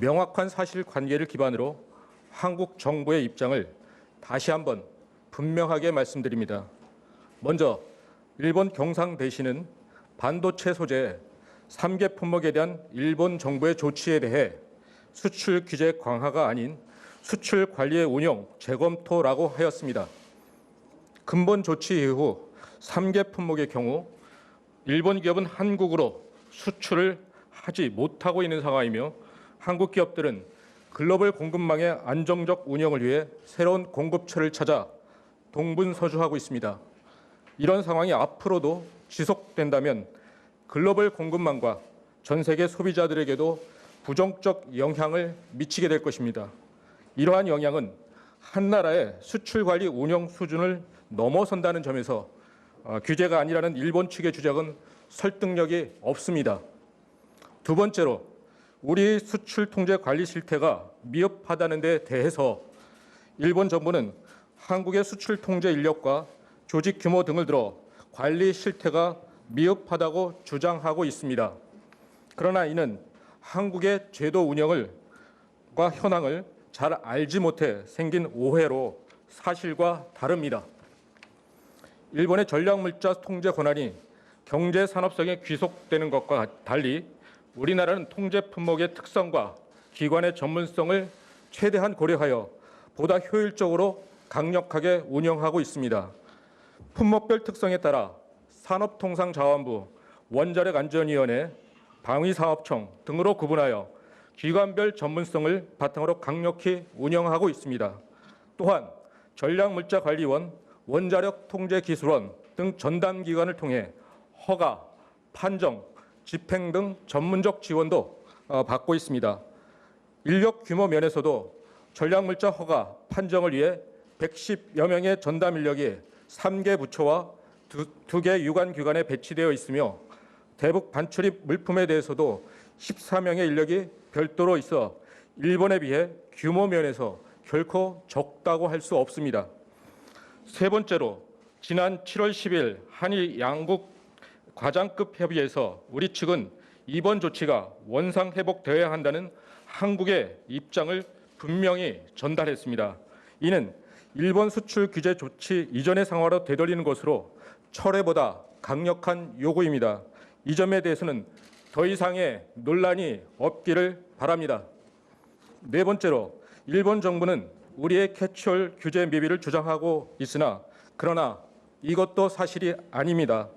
명확한 사실관계를 기반으로 한국 정부의 입장을 다시 한번 분명하게 말씀드립니다. 먼저 일본 경상대신은 반도체 소재 3개 품목에 대한 일본 정부의 조치에 대해 수출 규제 강화가 아닌 수출 관리의 운영 재검토라고 하였습니다. 근본 조치 이후 3개 품목의 경우 일본 기업은 한국으로 수출을 하지 못하고 있는 상황이며 한국 기업들은 글로벌 공급망의 안정적 운영을 위해 새로운 공급처를 찾아 동분서주하고 있습니다. 이런 상황이 앞으로도 지속된다면 글로벌 공급망과 전 세계 소비자들에게도 부정적 영향을 미치게 될 것입니다. 이러한 영향은 한 나라의 수출 관리 운영 수준을 넘어선다는 점에서 규제가 아니라는 일본 측의 주장은 설득력이 없습니다. 두 번째로 우리 수출 통제 관리 실태가 미흡하다는 데 대해서 일본 정부는 한국의 수출 통제 인력과 조직 규모 등을 들어 관리 실태가 미흡하다고 주장하고 있습니다. 그러나 이는 한국의 제도 운영과 현황을 잘 알지 못해 생긴 오해로 사실과 다릅니다. 일본의 전략물자 통제 권한이 경제산업성에 귀속되는 것과 달리 우리나라는 통제 품목의 특성과 기관의 전문성을 최대한 고려하여 보다 효율적으로 강력하게 운영하고 있습니다. 품목별 특성에 따라 산업통상자원부, 원자력안전위원회, 방위사업청 등으로 구분하여 기관별 전문성을 바탕으로 강력히 운영하고 있습니다. 또한 전략물자관리원, 원자력통제기술원 등 전담기관을 통해 허가, 판정, 집행 등 전문적 지원도 받고 있습니다. 인력 규모 면에서도 전략물자 허가, 판정을 위해 110여 명의 전담 인력이 3개 부처와 2개 유관기관에 배치되어 있으며 대북 반출입 물품에 대해서도 14명의 인력이 별도로 있어 일본에 비해 규모 면에서 결코 적다고 할 수 없습니다. 세 번째로 지난 7월 10일 한일 양국 과장급 협의에서 우리 측은 이번 조치가 원상 회복되어야 한다는 한국의 입장을 분명히 전달했습니다. 이는 일본 수출 규제 조치 이전의 상황으로 되돌리는 것으로 철회보다 강력한 요구입니다. 이 점에 대해서는 더 이상의 논란이 없기를 바랍니다. 네 번째로 일본 정부는 우리의 캐치홀 규제 미비를 주장하고 있으나 그러나 이것도 사실이 아닙니다.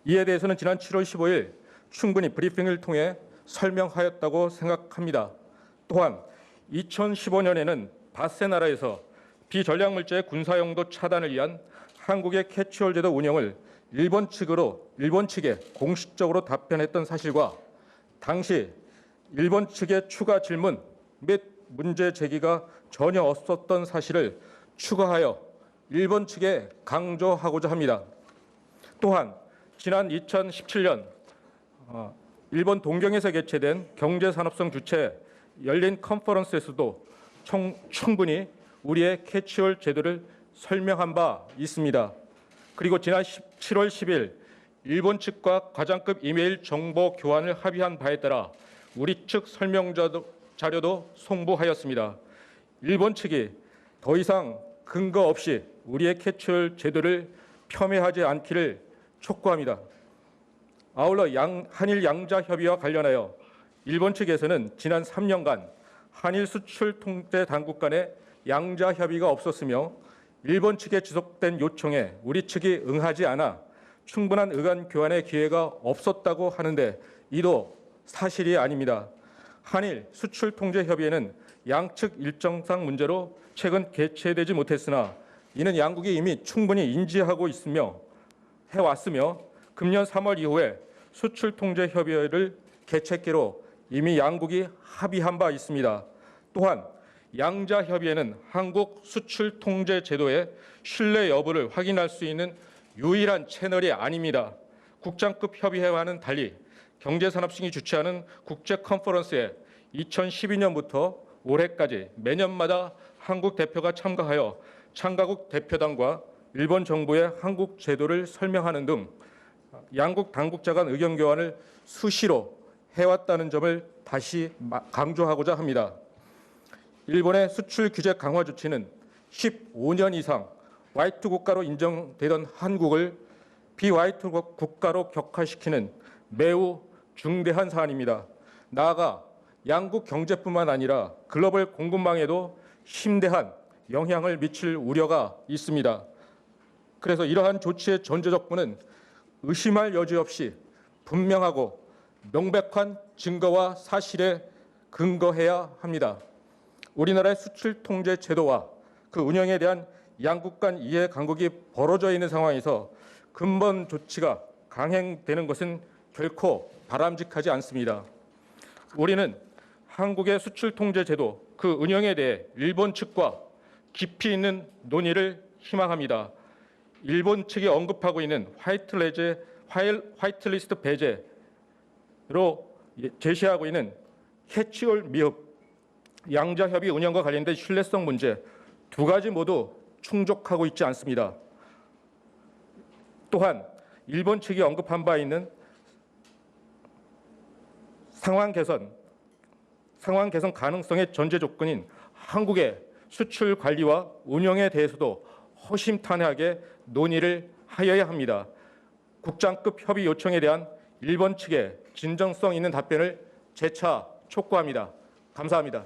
이에 대해서는 지난 7월 15일 충분히 브리핑을 통해 설명하였다고 생각합니다. 또한 2015년에는 바세 나라에서 비전략물자의 군사용도 차단을 위한 한국의 캐치홀 제도 운영을 일본 측에 공식적으로 답변했던 사실과 당시 일본 측의 추가 질문 및 문제 제기가 전혀 없었던 사실을 추가하여 일본 측에 강조하고자 합니다. 또한 지난 2017년 일본 동경에서 개최된 경제산업성 주최 열린 컨퍼런스에서도 충분히 우리의 캐치홀 제도를 설명한 바 있습니다. 그리고 지난 7월 10일 일본 측과 과장급 이메일 정보 교환을 합의한 바에 따라 우리 측 설명 자료도 송부하였습니다. 일본 측이 더 이상 근거 없이 우리의 캐치홀 제도를 폄훼하지 않기를 촉구합니다. 아울러 한일 양자 협의와 관련하여 일본 측에서는 지난 3년간 한일 수출 통제 당국 간의 양자 협의가 없었으며 일본 측의 지속된 요청에 우리 측이 응하지 않아 충분한 의견 교환의 기회가 없었다고 하는데 이도 사실이 아닙니다. 한일 수출 통제 협의회는 양측 일정상 문제로 최근 개최되지 못했으나 이는 양국이 이미 충분히 인지하고 해왔으며 금년 3월 이후에 수출 통제 협의회를 개최기로 이미 양국이 합의한 바 있습니다. 또한 양자 협의회는 한국 수출 통제 제도의 신뢰 여부를 확인할 수 있는 유일한 채널이 아닙니다. 국장급 협의회와는 달리 경제산업성이 주최하는 국제 컨퍼런스에 2012년부터 올해까지 매년마다 한국 대표가 참가하여 참가국 대표단과 일본 정부의 한국 제도를 설명하는 등 양국 당국자 간 의견 교환을 수시로 해왔다는 점을 다시 강조하고자 합니다. 일본의 수출 규제 강화 조치는 15년 이상 화이트 국가로 인정되던 한국을 비화이트 국가로 격화시키는 매우 중대한 사안입니다. 나아가 양국 경제뿐만 아니라 글로벌 공급망에도 심대한 영향을 미칠 우려가 있습니다. 그래서 이러한 조치의 전제조건은 의심할 여지 없이 분명하고 명백한 증거와 사실에 근거해야 합니다. 우리나라의 수출 통제 제도와 그 운영에 대한 양국 간 이해 간극이 벌어져 있는 상황에서 근본 조치가 강행되는 것은 결코 바람직하지 않습니다. 우리는 한국의 수출 통제 제도 그 운영에 대해 일본 측과 깊이 있는 논의를 희망합니다. 일본 측이 언급하고 있는 화이트리스트 배제로 제시하고 있는 캐치올 미흡, 양자협의 운영과 관련된 신뢰성 문제 두 가지 모두 충족하고 있지 않습니다. 또한 일본 측이 언급한 바 있는 상황 개선 가능성의 전제 조건인 한국의 수출 관리와 운영에 대해서도 허심탄회하게 논의를 하여야 합니다. 국장급 협의 요청에 대한 일본 측의 진정성 있는 답변을 재차 촉구합니다. 감사합니다.